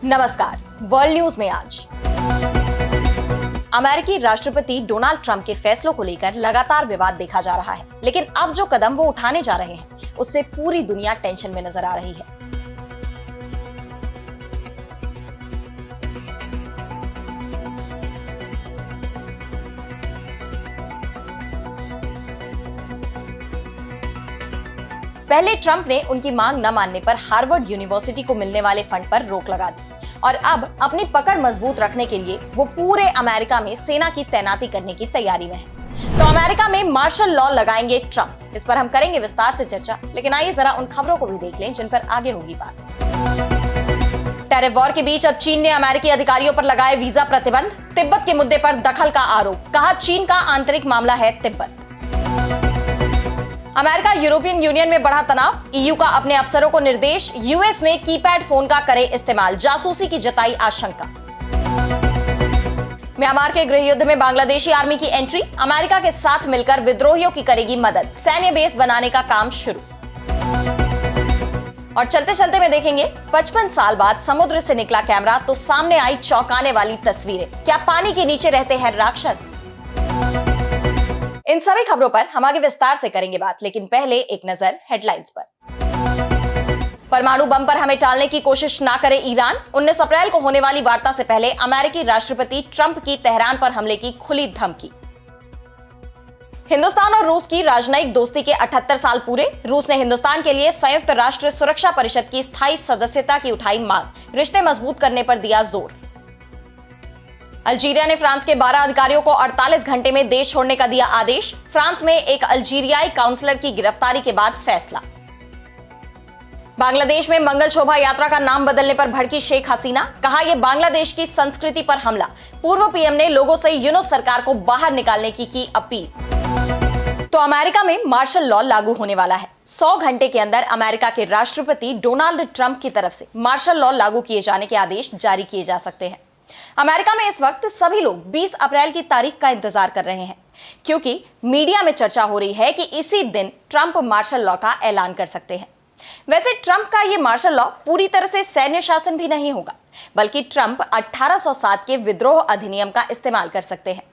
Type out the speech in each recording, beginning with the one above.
नमस्कार। World news में आज अमेरिकी राष्ट्रपति डोनाल्ड ट्रंप के फैसलों को लेकर लगातार विवाद देखा जा रहा है, लेकिन अब जो कदम वो उठाने जा रहे हैं उससे पूरी दुनिया टेंशन में नजर आ रही है। पहले ट्रंप ने उनकी मांग न मानने पर हार्वर्ड यूनिवर्सिटी को मिलने वाले फंड पर रोक लगा दी और अब अपनी पकड़ मजबूत रखने के लिए वो पूरे अमेरिका में सेना की तैनाती करने की तैयारी में है। तो अमेरिका में मार्शल लॉ लगाएंगे ट्रंप, इस पर हम करेंगे विस्तार से चर्चा, लेकिन आइए जरा उन खबरों को भी देख लें जिन पर आगे होगी बात। टैरिफ वॉर के बीच अब चीन ने अमेरिकी अधिकारियों पर लगाए वीजा प्रतिबंध, तिब्बत के मुद्दे पर दखल का आरोप, कहा चीन का आंतरिक मामला है तिब्बत। अमेरिका यूरोपियन यूनियन में बढ़ा तनाव, ईयू का अपने अफसरों को निर्देश, यूएस में कीपैड फोन का करे इस्तेमाल, जासूसी की जताई आशंका। म्यांमार के गृह युद्ध में बांग्लादेशी आर्मी की एंट्री, अमेरिका के साथ मिलकर विद्रोहियों की करेगी मदद, सैन्य बेस बनाने का काम शुरू। और चलते चलते में देखेंगे 55 साल बाद समुद्र से निकला कैमरा तो सामने आई चौंकाने वाली तस्वीरें, क्या पानी के नीचे रहते हैं राक्षस। इन सभी खबरों पर हम आगे विस्तार से करेंगे बात, लेकिन पहले एक नजर हेडलाइंस पर। परमाणु बम पर हमें टालने की कोशिश ना करे ईरान, 19 अप्रैल को होने वाली वार्ता से पहले अमेरिकी राष्ट्रपति ट्रंप की तेहरान पर हमले की खुली धमकी। हिंदुस्तान और रूस की राजनयिक दोस्ती के 78 साल पूरे, रूस ने हिंदुस्तान के लिए संयुक्त राष्ट्र सुरक्षा परिषद की स्थायी सदस्यता की उठाई मांग, रिश्ते मजबूत करने पर दिया जोर। अल्जीरिया ने फ्रांस के 12 अधिकारियों को 48 घंटे में देश छोड़ने का दिया आदेश, फ्रांस में एक अल्जीरियाई काउंसलर की गिरफ्तारी के बाद फैसला। बांग्लादेश में मंगल शोभा यात्रा का नाम बदलने पर भड़की शेख हसीना, कहा यह बांग्लादेश की संस्कृति पर हमला, पूर्व पीएम ने लोगों से यूनूस सरकार को बाहर निकालने की अपील। तो अमेरिका में मार्शल लॉ लागू होने वाला है। 100 घंटे के अंदर अमेरिका के राष्ट्रपति डोनाल्ड ट्रंप की तरफ से मार्शल लॉ लागू किए जाने के आदेश जारी किए जा सकते हैं। अमेरिका में इस वक्त सभी लोग 20 अप्रैल की तारीख का इंतजार कर रहे हैं, क्योंकि मीडिया में चर्चा हो रही है कि इसी दिन ट्रंप मार्शल लॉ का ऐलान कर सकते हैं। वैसे ट्रंप का यह मार्शल लॉ पूरी तरह से सैन्य शासन भी नहीं होगा, बल्कि ट्रंप 1807 के विद्रोह अधिनियम का इस्तेमाल कर सकते हैं।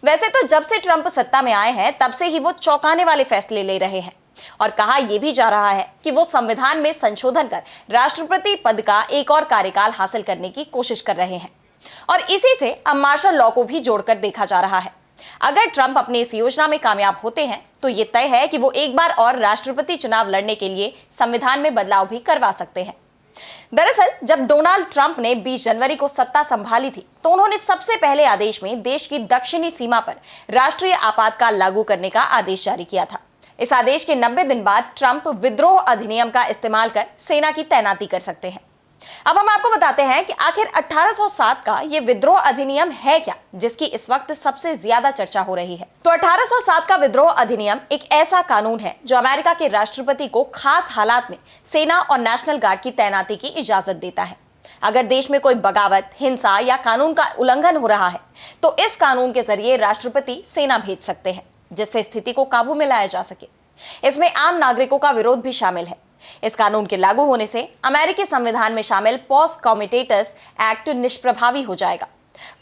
वैसे तो जब से ट्रंप सत्ता में आए हैं तब से ही वो चौंकाने वाले फैसले ले रहे हैं और कहा यह भी जा रहा है कि वो संविधान में संशोधन कर राष्ट्रपति पद का एक और कार्यकाल हासिल करने की कोशिश कर रहे हैं और इसी से अब मार्शल लॉ को भी जोड़कर देखा जा रहा है। अगर ट्रंप अपनी इस योजना में कामयाब होते हैं तो ये तय है कि वो एक बार और राष्ट्रपति चुनाव लड़ने के लिए संविधान में बदलाव भी करवा सकते हैं। दरअसल जब डोनाल्ड ट्रंप ने 20 जनवरी को सत्ता संभाली थी तो उन्होंने सबसे पहले आदेश में देश की दक्षिणी सीमा पर राष्ट्रीय आपातकाल लागू करने का आदेश जारी किया था। इस आदेश के 90 दिन बाद ट्रंप विद्रोह अधिनियम का इस्तेमाल कर सेना की तैनाती कर सकते हैं। अब हम आपको बताते हैं कि आखिर 1807 का ये विद्रोह अधिनियम है क्या, जिसकी इस वक्त सबसे ज्यादा चर्चा हो रही है। तो 1807 का विद्रोह अधिनियम एक ऐसा कानून है जो अमेरिका के राष्ट्रपति को खास हालात में सेना और नेशनल गार्ड की तैनाती की इजाजत देता है। अगर देश में कोई बगावत, हिंसा या कानून का उल्लंघन हो रहा है तो इस कानून के जरिए राष्ट्रपति सेना भेज सकते हैं, जिससे स्थिति को काबू में लाया जा सके। इसमें आम नागरिकों का विरोध भी शामिल है। इस कानून के लागू होने से अमेरिकी संविधान में शामिल पॉस कॉमिटेटस एक्ट निष्प्रभावी हो जाएगा।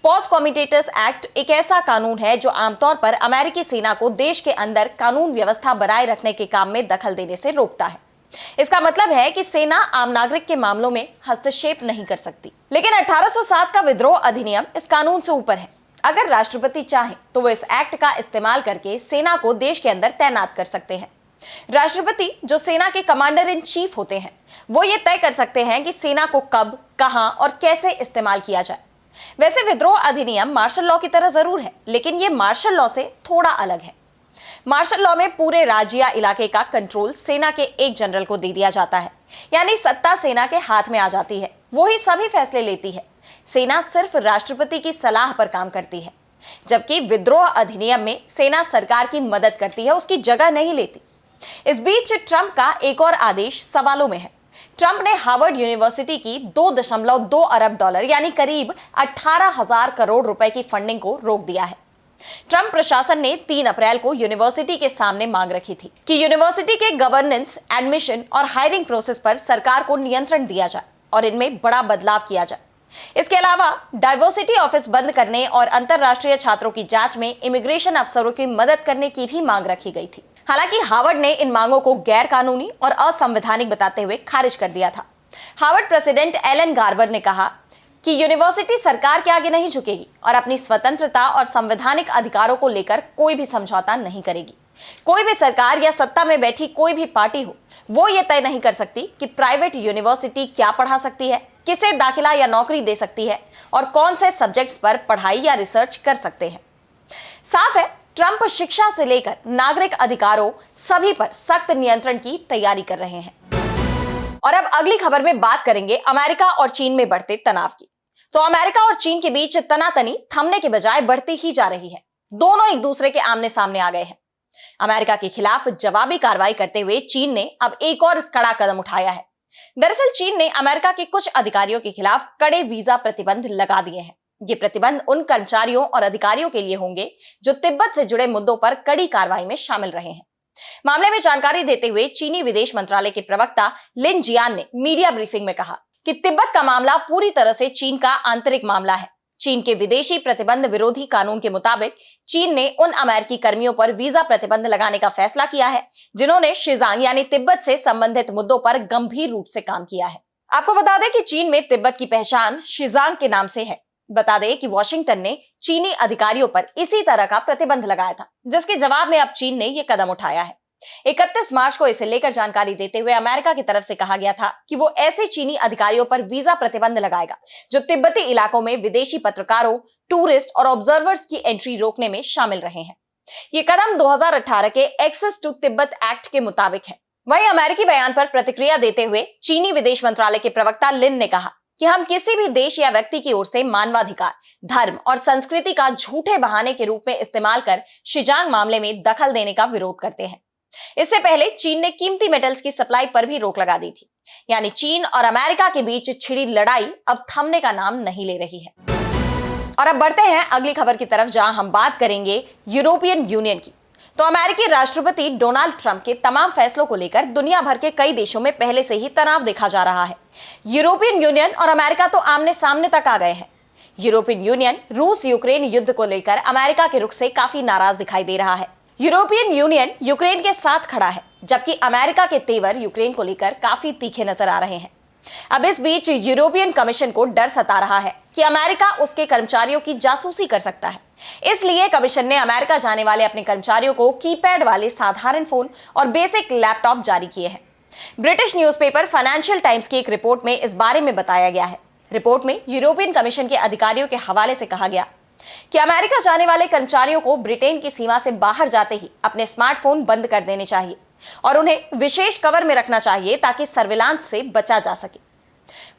पॉस कॉमिटेटस एक्ट एक ऐसा कानून है जो आमतौर पर अमेरिकी सेना को देश के अंदर कानून व्यवस्था बनाए रखने के काम में दखल देने से रोकता है। इसका मतलब है कि सेना आम नागरिक के मामलों में हस्तक्षेप नहीं कर सकती। लेकिन 1807 का विद्रोह अधिनियम इस कानून से ऊपर है। अगर राष्ट्रपति चाहे तो वो इस एक्ट का इस्तेमाल करके सेना को देश के अंदर तैनात कर सकते हैं। राष्ट्रपति, जो सेना के कमांडर इन चीफ होते हैं, वो ये तय कर सकते हैं कि सेना को कब, कहां और कैसे इस्तेमाल किया जाए। वैसे विद्रोह अधिनियम मार्शल लॉ की तरह जरूर है, लेकिन ये मार्शल लॉ से थोड़ा अलग है। मार्शल लॉ में पूरे राज्य या इलाके का कंट्रोल सेना के एक जनरल को दे दिया जाता है, यानी सत्ता सेना के हाथ में आ जाती है, वो ही सभी फैसले लेती है। सेना सिर्फ राष्ट्रपति की सलाह पर काम करती है, जबकि विद्रोह अधिनियम में सेना सरकार की मदद करती है, उसकी जगह नहीं लेती। इस बीच ट्रंप का एक और आदेश सवालों में है। ट्रंप ने हार्वर्ड यूनिवर्सिटी की 2.2 अरब डॉलर यानी करीब 18,000 करोड़ रुपए की फंडिंग को रोक दिया है। ट्रंप प्रशासन ने 3 अप्रैल को यूनिवर्सिटी के सामने मांग रखी थी कि यूनिवर्सिटी के गवर्नेंस, एडमिशन और हायरिंग प्रोसेस पर सरकार को नियंत्रण दिया जाए और इनमें बड़ा बदलाव किया जाए। इसके अलावा डाइवर्सिटी ऑफिस बंद करने और अंतरराष्ट्रीय छात्रों की जांच में इमिग्रेशन अफसरों की मदद करने की भी मांग रखी गई थी। हालांकि हार्वर्ड ने इन मांगों को गैर कानूनी और असंवैधानिक बताते हुए खारिज कर दिया था। हार्वर्ड प्रेसिडेंट एलन गार्बर ने कहा कि यूनिवर्सिटी सरकार के आगे नहीं झुकेगी और अपनी स्वतंत्रता और संवैधानिक अधिकारों को लेकर कोई भी समझौता नहीं करेगी। कोई भी सरकार या सत्ता में बैठी कोई भी पार्टी हो, वो ये तय नहीं कर सकती कि प्राइवेट यूनिवर्सिटी क्या पढ़ा सकती है, किसे दाखिला या नौकरी दे सकती है और कौन से सब्जेक्ट्स पर पढ़ाई या रिसर्च कर सकते हैं। साफ है, ट्रंप शिक्षा से लेकर नागरिक अधिकारों सभी पर सख्त नियंत्रण की तैयारी कर रहे हैं। और अब अगली खबर में बात करेंगे अमेरिका और चीन में बढ़ते तनाव की। तो अमेरिका और चीन के बीच तनातनी थमने के बजाय बढ़ती ही जा रही है। दोनों एक दूसरे के आमने सामने आ गए हैं। अमेरिका के खिलाफ जवाबी कार्रवाई करते हुए चीन ने अब एक और कड़ा कदम उठाया है। दरअसल चीन ने अमेरिका के कुछ अधिकारियों के खिलाफ कड़े वीजा प्रतिबंध लगा दिए हैं। ये प्रतिबंध उन कर्मचारियों और अधिकारियों के लिए होंगे जो तिब्बत से जुड़े मुद्दों पर कड़ी कार्रवाई में शामिल रहे हैं। मामले में जानकारी देते हुए चीनी विदेश मंत्रालय के प्रवक्ता लिन जियान ने मीडिया ब्रीफिंग में कहा कि तिब्बत का मामला पूरी तरह से चीन का आंतरिक मामला है। चीन के विदेशी प्रतिबंध विरोधी कानून के मुताबिक चीन ने उन अमेरिकी कर्मियों पर वीजा प्रतिबंध लगाने का फैसला किया है जिन्होंने शिजांग यानी तिब्बत से संबंधित मुद्दों पर गंभीर रूप से काम किया है। आपको बता दें कि चीन में तिब्बत की पहचान शिजांग के नाम से है। बता दें कि वॉशिंगटन ने चीनी अधिकारियों पर इसी तरह का प्रतिबंध लगाया था, जिसके जवाब में अब चीन ने यह कदम उठाया है। 31 मार्च को इसे लेकर जानकारी देते हुए अमेरिका की तरफ से कहा गया था कि वो ऐसे चीनी अधिकारियों पर वीजा प्रतिबंध लगाएगा जो तिब्बती इलाकों में विदेशी पत्रकारों, टूरिस्ट और ऑब्जर्वर्स की एंट्री रोकने में शामिल रहे हैं। ये कदम 2018 के एक्सेस टू तिब्बत एक्ट के मुताबिक है। वहीं अमेरिकी बयान पर प्रतिक्रिया देते हुए चीनी विदेश मंत्रालय के प्रवक्ता लिन ने कहा कि हम किसी भी देश या व्यक्ति की ओर से मानवाधिकार, धर्म और संस्कृति का झूठे बहाने के रूप में इस्तेमाल कर शिजांग मामले में दखल देने का विरोध करते हैं। इससे पहले चीन ने कीमती मेटल्स की सप्लाई पर भी रोक लगा दी थी। यानी चीन और अमेरिका के बीच छिड़ी लड़ाई अब थमने का नाम नहीं ले रही है। और अब बढ़ते हैं अगली खबर की तरफ, जहां हम बात करेंगे यूरोपियन यूनियन की। तो अमेरिकी राष्ट्रपति डोनाल्ड ट्रंप के तमाम फैसलों को लेकर दुनिया भर के कई देशों में पहले से ही तनाव देखा जा रहा है। यूरोपियन यूनियन और अमेरिका तो आमने सामने तक आ गए हैं। यूरोपियन यूनियन रूस यूक्रेन युद्ध को लेकर अमेरिका के रुख से काफी नाराज दिखाई दे रहा है। यूरोपियन यूनियन यूक्रेन के साथ खड़ा है, जबकि अमेरिका के तेवर यूक्रेन को लेकर काफी तीखे नजर आ रहे हैं। अब इस बीच यूरोपियन कमीशन को डर सता रहा है कि अमेरिका उसके कर्मचारियों की जासूसी कर सकता है। इसलिए कमीशन ने अमेरिका जाने वाले अपने कर्मचारियों को कीपैड वाले साधारण फोन और बेसिक लैपटॉप जारी किए हैं। ब्रिटिश न्यूज़पेपर फाइनेंशियल टाइम्स की एक रिपोर्ट में इस बारे में बताया गया है। रिपोर्ट में यूरोपियन कमीशन के अधिकारियों के हवाले से कहा गया कि अमेरिका जाने वाले कर्मचारियों को ब्रिटेन की सीमा से बाहर जाते ही अपने स्मार्टफोन बंद कर देने चाहिए और उन्हें विशेष कवर में रखना चाहिए ताकि सर्विलांस से बचा जा सके।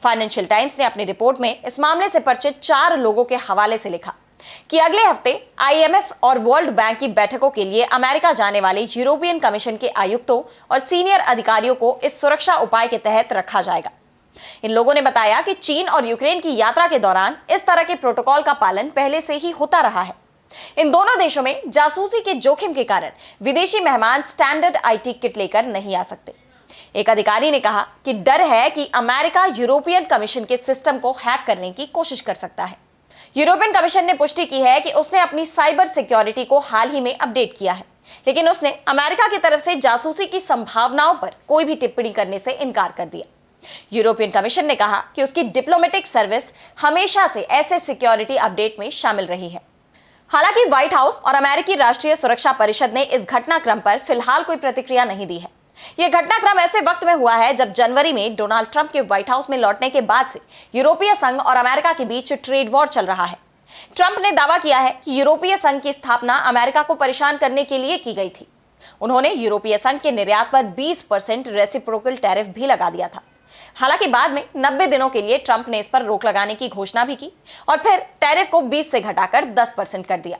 फाइनेंशियल टाइम्स ने अपनी रिपोर्ट में इस मामले से परिचित 4 लोगों के हवाले से लिखा कि अगले हफ्ते IMF और वर्ल्ड बैंक की बैठकों के लिए अमेरिका जाने वाले यूरोपियन कमीशन के आयुक्तों और सीनियर अधिकारियों को इस सुरक्षा उपाय के तहत रखा जाएगा। इन लोगों ने बताया कि चीन और यूक्रेन की यात्रा के दौरान इस तरह के प्रोटोकॉल का पालन पहले से ही होता रहा है। इन दोनों देशों में जासूसी के जोखिम के कारण विदेशी मेहमान स्टैंडर्ड IT किट लेकर नहीं आ सकते। एक अधिकारी ने कहा कि डर है कि अमेरिका यूरोपियन कमीशन के सिस्टम को हैक करने की कोशिश कर सकता है। यूरोपियन कमीशन ने पुष्टि की है कि उसने अपनी साइबर सिक्योरिटी को हाल ही में अपडेट किया है, लेकिन उसने अमेरिका की तरफ से जासूसी की संभावनाओं पर कोई भी टिप्पणी करने से इनकार कर दिया। यूरोपियन कमीशन ने कहा कि उसकी डिप्लोमेटिक सर्विस हमेशा से ऐसे सिक्योरिटी अपडेट में शामिल रही है। हालांकि व्हाइट हाउस और अमेरिकी राष्ट्रीय सुरक्षा परिषद ने इस घटनाक्रम पर फिलहाल कोई प्रतिक्रिया नहीं दी है। यह घटनाक्रम ऐसे वक्त में हुआ है जब जनवरी में डोनाल्ड ट्रंप के व्हाइट हाउस में लौटने के बाद से यूरोपीय संघ और अमेरिका के बीच ट्रेड वॉर चल रहा है। ट्रंप ने दावा किया है कि यूरोपीय संघ की स्थापना अमेरिका को परेशान करने के लिए की गई थी। उन्होंने यूरोपीय संघ के निर्यात पर 20% रेसिप्रोकल टैरिफ भी लगा दिया था। हालांकि बाद में 90 दिनों के लिए ट्रंप ने इस पर रोक लगाने की घोषणा भी की और फिर टैरिफ को 20 से घटाकर 10% कर दिया।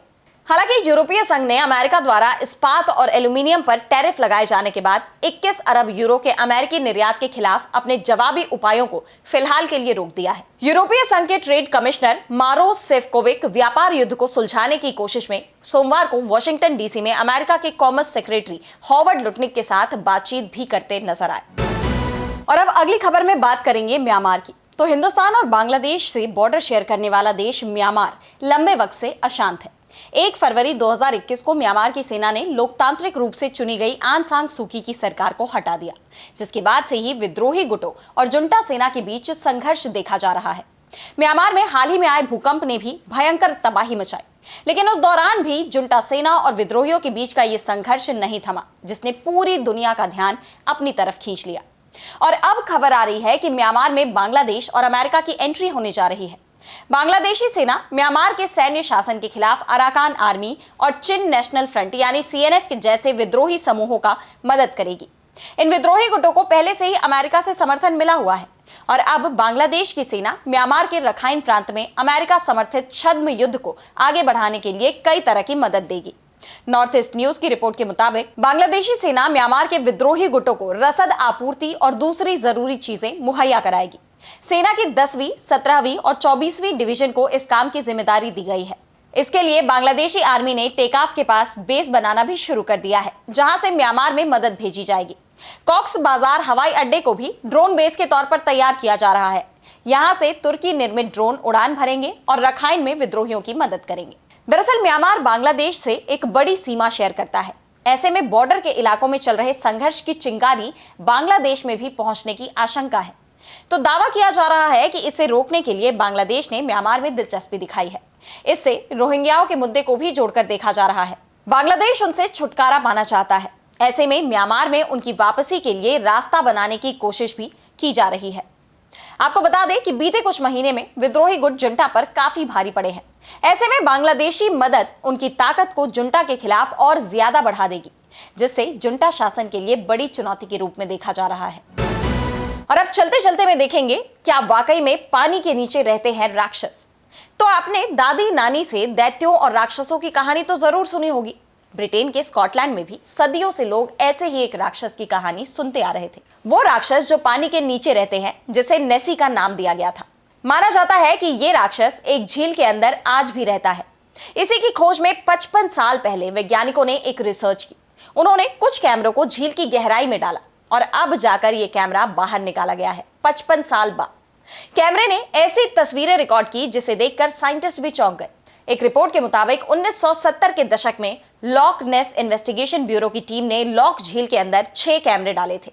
हालांकि यूरोपीय संघ ने अमेरिका द्वारा इस्पात और एल्यूमिनियम पर टैरिफ लगाए जाने के बाद 21 अरब यूरो के अमेरिकी निर्यात के खिलाफ अपने जवाबी उपायों को फिलहाल के लिए रोक दिया है। यूरोपीय संघ के ट्रेड कमिश्नर मारोस सेफकोविक व्यापार युद्ध को सुलझाने की कोशिश में सोमवार को वॉशिंगटन DC में अमेरिका के कॉमर्स सेक्रेटरी हॉवर्ड लुटनिक के साथ बातचीत भी करते नजर आए। और अब अगली खबर में बात करेंगे म्यांमार की। तो हिंदुस्तान और बांग्लादेश से बॉर्डर शेयर करने वाला देश म्यांमार लंबे वक्त से अशांत है। 1 फरवरी 2021 को म्यांमार की सेना ने लोकतांत्रिक रूप से चुनी गई आंग सान सू की सरकार को हटा दिया, जिसके बाद से ही विद्रोही गुटों और जुंटा सेना के बीच संघर्ष देखा जा रहा है। म्यांमार में हाल ही में आए भूकंप ने भी भयंकर तबाही मचाई, लेकिन उस दौरान भी जुंटा सेना और विद्रोहियों के बीच का यह संघर्ष नहीं थमा, जिसने पूरी दुनिया का ध्यान अपनी तरफ खींच लिया। और अब खबर आ रही है कि म्यांमार में बांग्लादेश और अमेरिका की एंट्री होने जा रही है। बांग्लादेशी सेना म्यांमार के सैन्य शासन के खिलाफ अराकान आर्मी और चिन नेशनल फ्रंट यानी सीएनएफ के जैसे विद्रोही समूहों का मदद करेगी। इन विद्रोही गुटों को पहले से ही अमेरिका से समर्थन मिला हुआ है और अब बांग्लादेश की सेना म्यांमार के रखाइन प्रांत में अमेरिका समर्थित छद्म युद्ध को आगे बढ़ाने के लिए कई तरह की मदद देगी। नॉर्थ ईस्ट न्यूज की रिपोर्ट के मुताबिक बांग्लादेशी सेना म्यांमार के विद्रोही गुटों को रसद आपूर्ति और दूसरी जरूरी चीजें मुहैया कराएगी। सेना की 10वीं, 17वीं और 24वीं डिवीजन को इस काम की जिम्मेदारी दी गई है। इसके लिए बांग्लादेशी आर्मी ने टेकऑफ के पास बेस बनाना भी शुरू कर दिया है, जहां से म्यांमार में मदद भेजी जाएगी। कॉक्स बाजार हवाई अड्डे को भी ड्रोन बेस के तौर पर तैयार किया जा रहा है। यहां से तुर्की निर्मित ड्रोन उड़ान भरेंगे और रखाइन में विद्रोहियों की मदद करेंगे। दरअसल म्यांमार बांग्लादेश से एक बड़ी सीमा शेयर करता है। ऐसे में बॉर्डर के इलाकों में चल रहे संघर्ष की चिंगारी बांग्लादेश में भी पहुंचने की आशंका है। तो दावा किया जा रहा है कि इसे रोकने के लिए बांग्लादेश ने म्यांमार में दिलचस्पी दिखाई है। इससे रोहिंग्याओं के मुद्दे को भी जोड़कर देखा जा रहा है। बांग्लादेश उनसे छुटकारा पाना चाहता है। ऐसे में म्यांमार में उनकी वापसी के लिए रास्ता बनाने की कोशिश भी की जा रही है। आपको बता दें कि बीते कुछ महीने में विद्रोही गुट जुंटा पर काफी भारी पड़े हैं। ऐसे में बांग्लादेशी मदद उनकी ताकत को जुंटा के खिलाफ और ज्यादा बढ़ा देगी, जिससे जुंटा शासन के लिए बड़ी चुनौती के रूप में देखा जा रहा है। और अब चलते चलते में देखेंगे क्या वाकई में पानी के नीचे रहते हैं राक्षस। तो आपने दादी नानी से दैत्यों और राक्षसों की कहानी तो जरूर सुनी होगी। ब्रिटेन के स्कॉटलैंड में भी सदियों से लोग ऐसे ही एक राक्षस की कहानी सुनते आ रहे थे। वो राक्षस जो पानी के नीचे रहते हैं, जिसे नेसी का नाम दिया गया था। माना जाता है कि ये राक्षस एक झील के अंदर आज भी रहता है। इसी की खोज में 55 साल पहले वैज्ञानिकों ने एक रिसर्च की। उन्होंने कुछ कैमरों को झील की गहराई में डाला और अब जाकर ये कैमरा बाहर निकाला गया है 55 साल बाद। कैमरे ने ऐसी तस्वीरें रिकॉर्ड की जिसे देखकर साइंटिस्ट भी चौंक गए। एक रिपोर्ट के मुताबिक 1970 के दशक में लॉक नेस इन्वेस्टिगेशन ब्यूरो की टीम ने लॉक झील के अंदर 6 कैमरे डाले थे।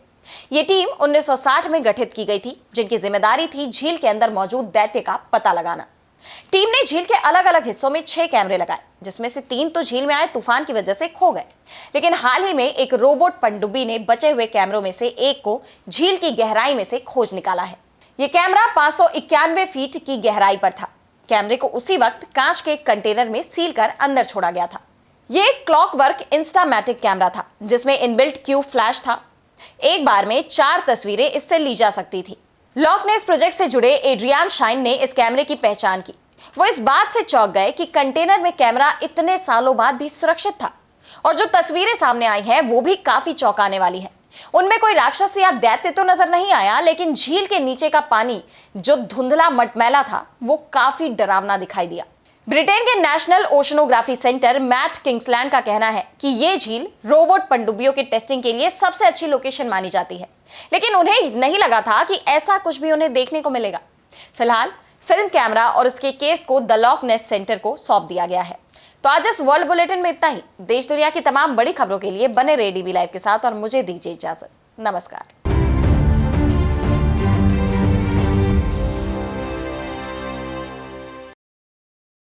ये टीम 1960 में गठित की गई थी, जिनकी जिम्मेदारी थी झील के अंदर मौजूद दैत्य का पता लगाना। टीम ने झील के अलग अलग हिस्सों में 6 कैमरे लगाए, जिसमें से 3 तो झील में आए तूफान की वजह से खो गए। लेकिन हाल ही में एक रोबोट पनडुब्बी ने बचे हुए कैमरों में से एक को झील की गहराई में से खोज निकाला है। यह कैमरा 591 फीट की गहराई पर था। कैमरे को उसी वक्त कांच के कंटेनर में सील कर अंदर छोड़ा गया था। यह एक क्लॉकवर्क इंस्टामैटिक कैमरा था, जिसमें इनबिल्ट क्यू फ्लैश था। एक बार में 4 तस्वीरें इससे ली जा सकती थी। लॉक नेस प्रोजेक्ट से जुड़े एड्रियान शाइन ने इस कैमरे की पहचान की। वो इस बात से चौंक गए कि कंटेनर में कैमरा इतने सालों बाद भी सुरक्षित था और जो तस्वीरें सामने आई हैं वो भी काफी चौंकाने वाली हैं। उनमें कोई राक्षस या दैत्य तो नजर नहीं आया, लेकिन झील के नीचे का पानी जो धुंधला मटमैला था वो काफी डरावना दिखाई दिया। ब्रिटेन के national oceanography centre Matt Kingsland का कहना है कि यह झील रोबोट पनडुब्बियों के टेस्टिंग के लिए सबसे अच्छी लोकेशन मानी जाती है, लेकिन उन्हें नहीं लगा था कि ऐसा कुछ भी उन्हें देखने को मिलेगा। फिलहाल फिल्म कैमरा और उसके केस को द लॉक नेस सेंटर को सौंप दिया गया है। तो आज इस वर्ल्ड बुलेटिन में इतना ही। देश दुनिया की तमाम बड़ी खबरों के लिए बने रहिए DB लाइव के साथ और मुझे दीजिए इजाजत। नमस्कार।